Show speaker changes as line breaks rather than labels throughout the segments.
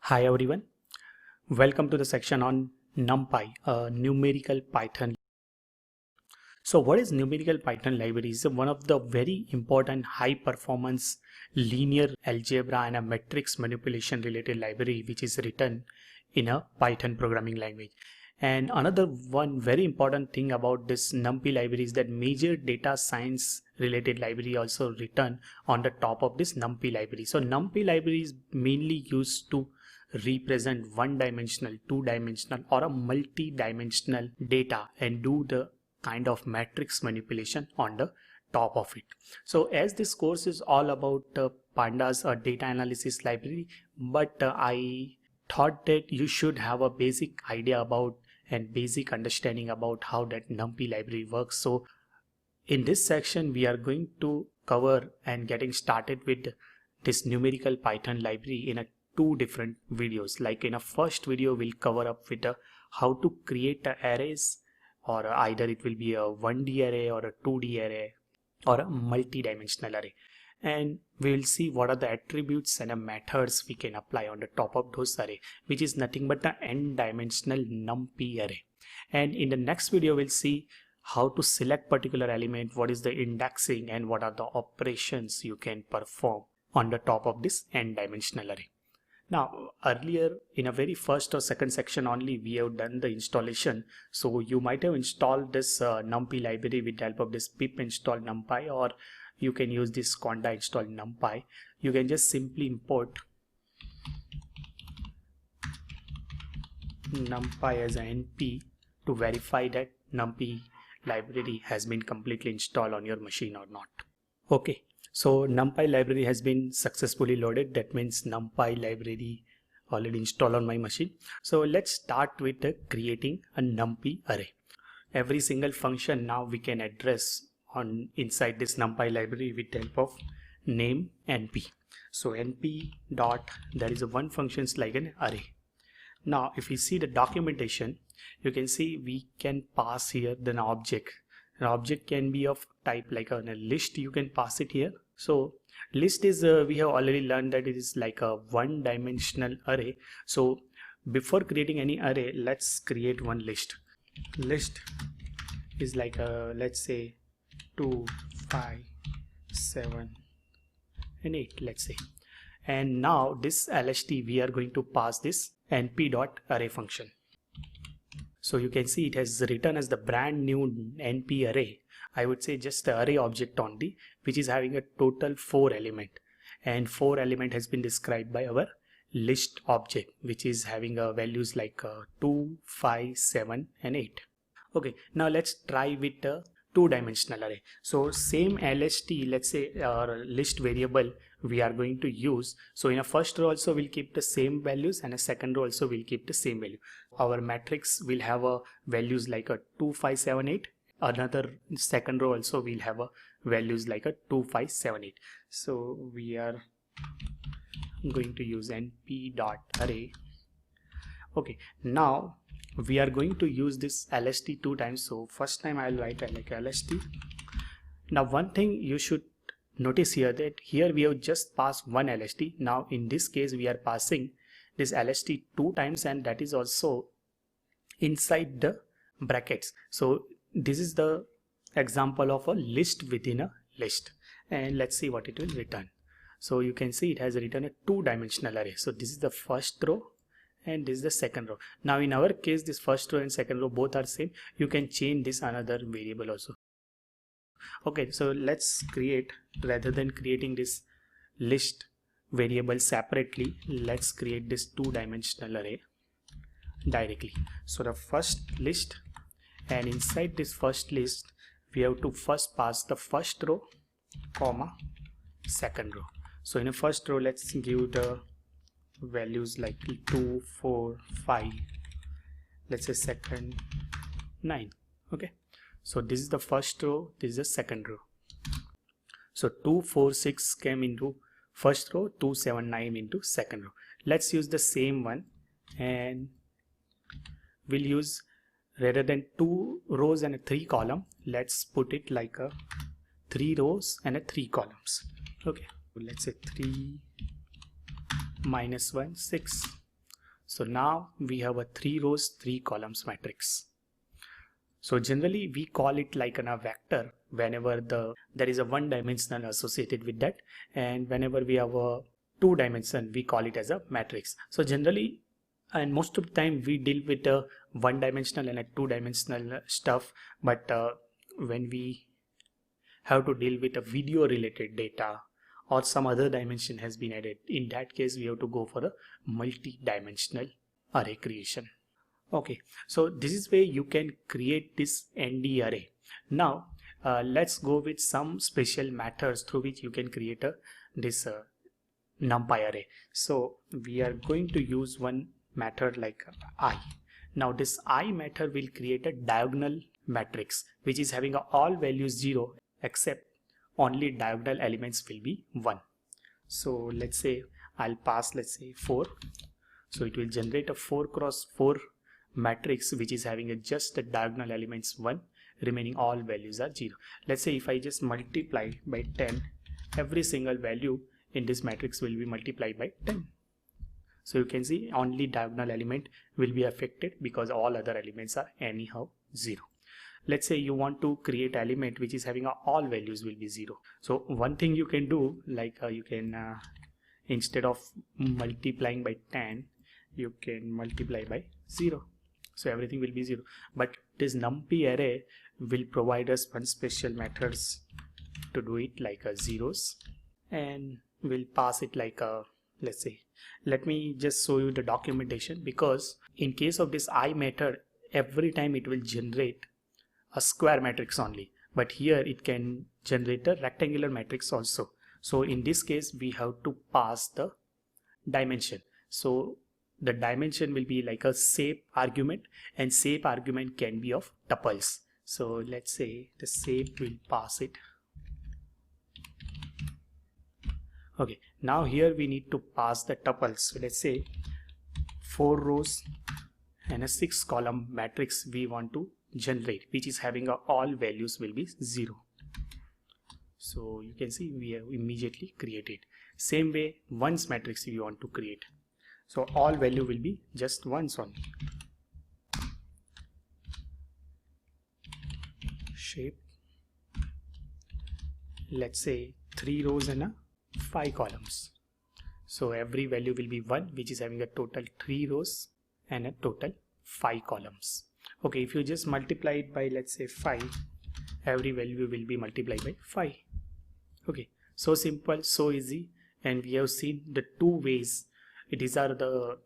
Hi everyone, welcome to the section on NumPy, a numerical Python. So what is numerical Python library? Is one of the very important high performance linear algebra and a matrix manipulation related library which is written in a Python programming language. And another one very important thing about this NumPy library is that major data science related library also written on the top of this NumPy library. So NumPy library is mainly used to represent one-dimensional, two-dimensional or a multi-dimensional data and do the kind of matrix manipulation on the top of it. So as this course is all about pandas or data analysis library, but I thought that you should have a basic idea about and basic understanding about how that NumPy library works. So in this section we are going to cover and getting started with this numerical Python library in a two different videos. Like in a first video we'll cover up with how to create arrays, or either it will be a 1D array or a 2D array or a multi-dimensional array, and we will see what are the attributes and methods we can apply on the top of those array, which is nothing but the n-dimensional NumPy array. And in the next video we'll see how to select particular element, what is the indexing, and what are the operations you can perform on the top of this n-dimensional array. Now earlier in a very first or second section only we have done the installation, so you might have installed this NumPy library with the help of this pip install NumPy, or you can use this conda install NumPy. You can just simply import NumPy as an np to verify that NumPy library has been completely installed on your machine or not. Okay. So NumPy library has been successfully loaded. That means NumPy library already installed on my machine. So let's start with creating a NumPy array. Every single function now we can address on inside this NumPy library with the help of name np. So np dot, there is a one functions like an array. Now if you see the documentation, you can see we can pass here an object. An object can be of type like a list, you can pass it here. So list is we have already learned that it is like a one-dimensional array. So before creating any array, let's create one list. List is like a, let's say 2, 5, 7 and 8, let's say. And now this LST we are going to pass this np.array function. So you can see it has written as the brand new np array. I would say just the array object only, which is having a total 4 element, and 4 element has been described by our list object, which is having values like 2, 5, 7 and 8. Okay, now let's try with the two-dimensional array. So same LST, let's say our list variable we are going to use. So in a first row also we'll keep the same values, and a second row also we'll keep the same value. Our matrix will have values like a 2, 5, 7, 8. Another second row also we'll have values like a 2, 5, 7, 8. So we are going to use np.array. Okay, now we are going to use this LST two times. So first time I'll write like LST. Now one thing you should notice here, that here we have just passed one LST. Now in this case we are passing this LST two times, and that is also inside the brackets. So this is the example of a list within a list, and let's see what it will return. So you can see it has written a two-dimensional array. So this is the first row and this is the second row. Now in our case this first row and second row both are same. You can change this another variable also. Okay, so let's create, rather than creating this list variable separately, let's create this two-dimensional array directly. So the first list, and inside this first list we have to first pass the first row comma second row. So in the first row let's give the values like 2, 4, 5, let's say second 9. Okay, so this is the first row, this is the second row. So 2, 4, 6 came into first row, 2, 7, 9 into second row. Let's use the same one, and we'll use, rather than 2 rows and a 3 column, let's put it like a 3 rows and a 3 columns. Okay, let's say 3 -1 6 So now we have a 3 rows 3 columns matrix. So generally we call it like a vector whenever there is a one dimensional associated with that, and whenever we have a 2 dimension we call it as a matrix. So generally, and most of the time we deal with a one dimensional and a 2 dimensional stuff, but when we have to deal with a video related data or some other dimension has been added, in that case we have to go for a multi-dimensional array creation. Okay, so this is where you can create this ND array. Now let's go with some special methods through which you can create this NumPy array. So we are going to use one method like I. Now this I method will create a diagonal matrix which is having all values 0 except only diagonal elements will be 1. So let's say I'll pass, let's say 4. So it will generate a 4 cross 4 matrix which is having just the diagonal elements 1, remaining all values are 0. Let's say if I just multiply by 10, every single value in this matrix will be multiplied by 10. So you can see only diagonal element will be affected because all other elements are anyhow 0. Let's say you want to create element which is having all values will be 0. So one thing you can do, like you can instead of multiplying by 10, you can multiply by 0. So everything will be 0. But this NumPy array will provide us one special methods to do it, like zeros, and we'll pass it like a, let's say, let me just show you the documentation, because in case of this I method, every time it will generate a square matrix only, but here it can generate a rectangular matrix also. So in this case we have to pass the dimension. So the dimension will be like a shape argument, and shape argument can be of tuples. So let's say the shape will pass it. Okay, now here we need to pass the tuples. So let's say 4 rows and a 6 column matrix we want to generate, which is having all values will be 0. So you can see we have immediately created. Same way ones matrix we want to create. So all value will be just ones only. Shape, let's say 3 rows and 5 columns. So every value will be 1, which is having a total 3 rows and a total 5 columns. Okay, if you just multiply it by, let's say 5, every value will be multiplied by 5. Okay, so simple, so easy, and we have seen the 2 ways. These are the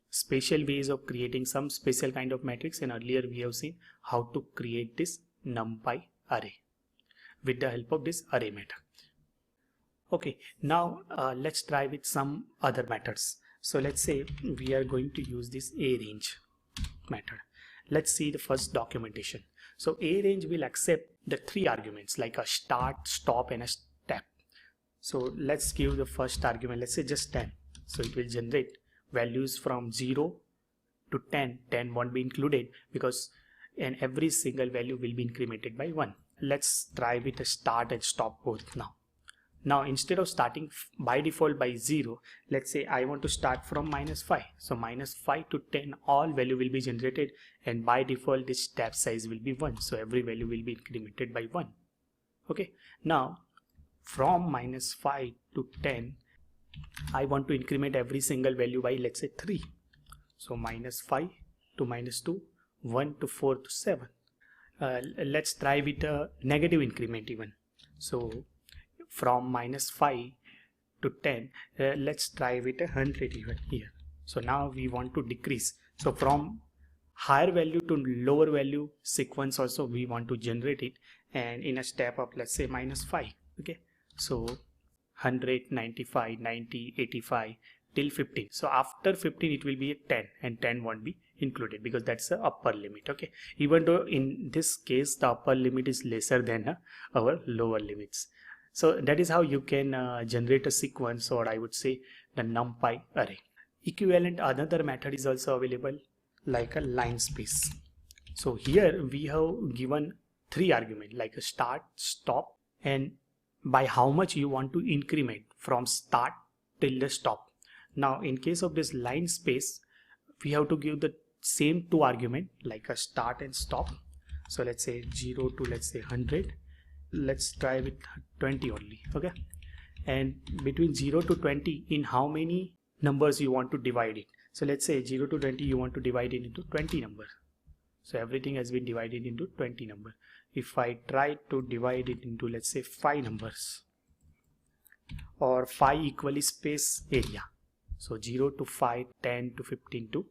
special ways of creating some special kind of matrix, and earlier we have seen how to create this NumPy array with the help of this array method. Okay, now let's try with some other methods. So let's say we are going to use this arange method. Let's see the first documentation. So arange will accept the 3 arguments like a start, stop and a step. So let's give the first argument, let's say just 10. So it will generate values from 0 to 10. 10 won't be included because and every single value will be incremented by 1. Let's try with a start and stop both now. Now instead of starting by default by 0, let's say I want to start from -5. So -5 to 10 all value will be generated, and by default this step size will be 1. So every value will be incremented by 1. Okay, now from -5 to 10 I want to increment every single value by, let's say 3. So -5 to -2, 1 to 4 to 7. Let's try with a negative increment even. So from -5 to 10, let's try with 100 even here. So now we want to decrease. So from higher value to lower value sequence also we want to generate it, and in a step up, let's say -5. Okay, so 100, 95, 90, 85 till 15. So after 15 it will be a 10, and 10 won't be included because that's the upper limit. Okay, even though in this case the upper limit is lesser than our lower limits. So that is how you can generate a sequence, or I would say the NumPy array. Equivalent another method is also available, like a line space. So here we have given 3 arguments like a start, stop, and by how much you want to increment from start till the stop. Now in case of this line space, we have to give the same two argument like a start and stop. So let's say 0 to let's say 100. Let's try with 20 only. Okay, and between 0 to 20, in how many numbers you want to divide it. So let's say 0 to 20 you want to divide it into 20 numbers. So everything has been divided into 20 numbers. If I try to divide it into let's say 5 numbers, or 5 equally space area, so 0 to 5, 10 to 15 to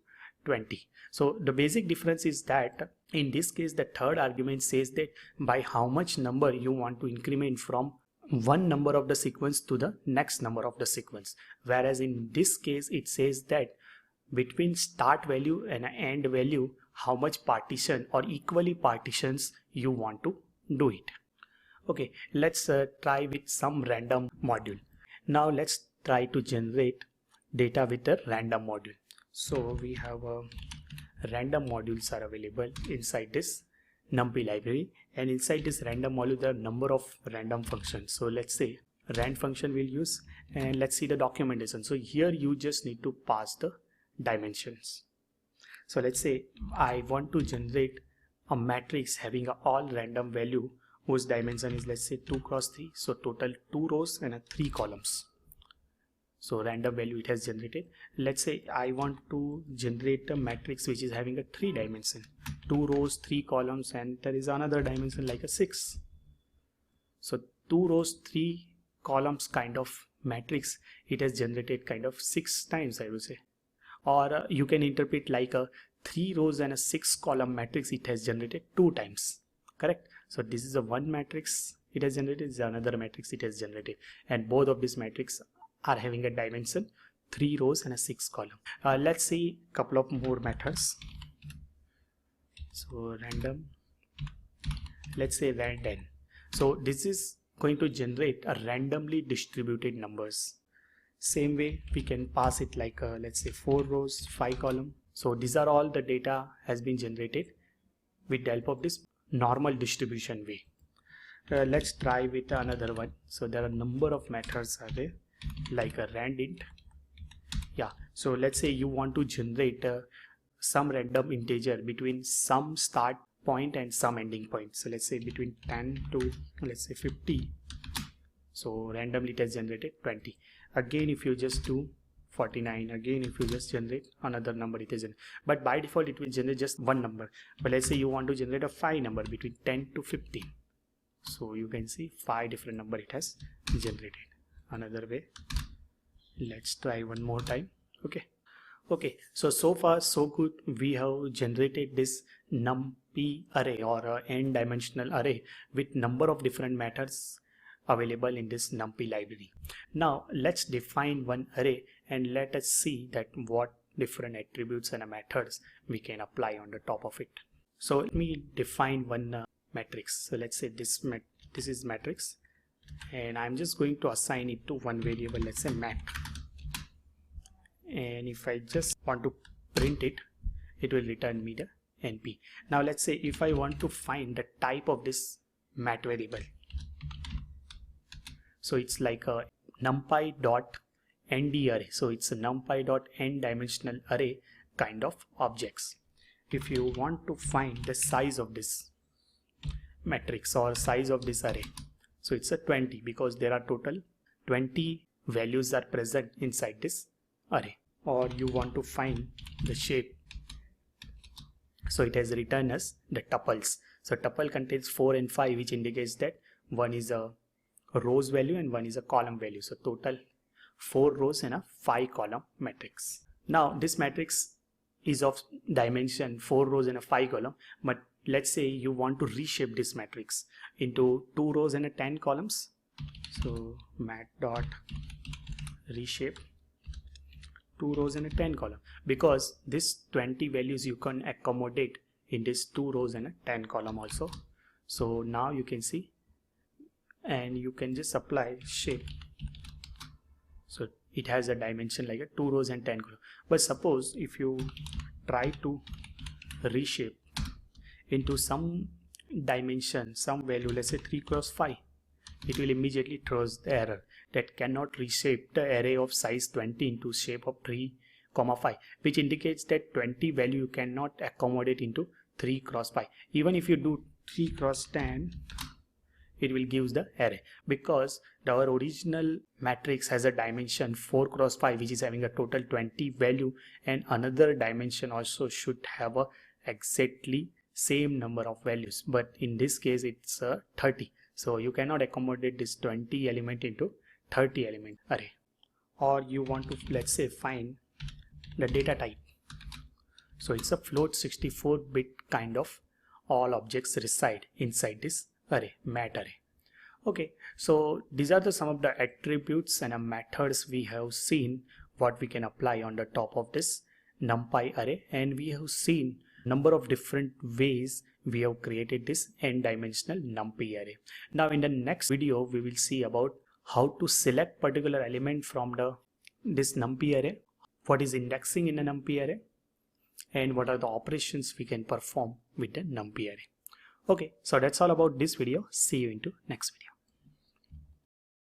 20. So the basic difference is that in this case the third argument says that by how much number you want to increment from one number of the sequence to the next number of the sequence, whereas in this case it says that between start value and end value how much partition or equally partitions you want to do it. Okay, let's try with some random module. Now let's try to generate data with a random module. So we have random modules are available inside this NumPy library, and inside this random module there are number of random functions. So let's say rand function we'll use, and let's see the documentation. So here you just need to pass the dimensions. So let's say I want to generate a matrix having a all random value whose dimension is let's say 2 cross 3, so total 2 rows and 3 columns. So random value it has generated. Let's say I want to generate a matrix which is having a 3 dimension, 2 rows 3 columns, and there is another dimension like a 6. So 2 rows 3 columns kind of matrix it has generated kind of 6 times, I will say. Or you can interpret like a 3 rows and a 6 column matrix it has generated 2 times. Correct? So this is a one matrix it has generated, this is another matrix it has generated, and both of these matrices are having a dimension 3 rows and a 6 column. Let's see a couple of more methods. So random, let's say rand. So this is going to generate a randomly distributed numbers. Same way we can pass it like let's say 4 rows 5 column. So these are all the data has been generated with the help of this normal distribution way. Let's try with another one. So there are a number of methods are there, like a rand int. Yeah, so let's say you want to generate some random integer between some start point and some ending point. So let's say between 10 to let's say 50. So randomly it has generated 20. Again if you just do 49, again if you just generate another number it is, but by default it will generate just one number. But let's say you want to generate a 5 number between 10 to 15. So you can see 5 different number it has generated. Another way, let's try one more time. Okay, so far so good. We have generated this NumPy array or n dimensional array with number of different methods available in this NumPy library. Now let's define one array and let us see that what different attributes and methods we can apply on the top of it. So let me define one matrix. So let's say this is matrix, and I'm just going to assign it to one variable, let's say mat. And if I just want to print it, it will return me the NP. Now let's say if I want to find the type of this mat variable, so it's like a numpy.nd array. So it's a numpy.n dimensional array kind of objects. If you want to find the size of this matrix or size of this array, so it's a 20 because there are total 20 values are present inside this array. Or you want to find the shape, so it has returned us the tuples. So tuple contains 4 and 5, which indicates that one is a rows value and one is a column value. So total 4 rows and a 5 column matrix. Now this matrix is of dimension 4 rows and a 5 column, but let's say you want to reshape this matrix into 2 rows and a 10 columns. So mat dot reshape 2 rows and a 10 column, because this 20 values you can accommodate in this 2 rows and a 10 column also. So now you can see, and you can just apply shape. So it has a dimension like a 2 rows and 10 column. But suppose if you try to reshape into some dimension, some value, let's say 3 cross 5, it will immediately throws the error that cannot reshape the array of size 20 into shape of 3 comma 5, which indicates that 20 value you cannot accommodate into 3 cross 5. Even if you do 3 cross 10, it will give the array, because our original matrix has a dimension 4 cross 5, which is having a total 20 value, and another dimension also should have a exactly same number of values, but in this case it's 30. So you cannot accommodate this 20 element into 30 element array. Or you want to, let's say, find the data type. So it's a float 64-bit kind of all objects reside inside this array, mat array. Okay, so these are some of the attributes and methods we have seen what we can apply on the top of this NumPy array, and we have seen number of different ways we have created this n-dimensional NumPy array. Now in the next video we will see about how to select particular element from this NumPy array, what is indexing in a NumPy array, and what are the operations we can perform with the NumPy array. Okay, so that's all about this video. See you into next video.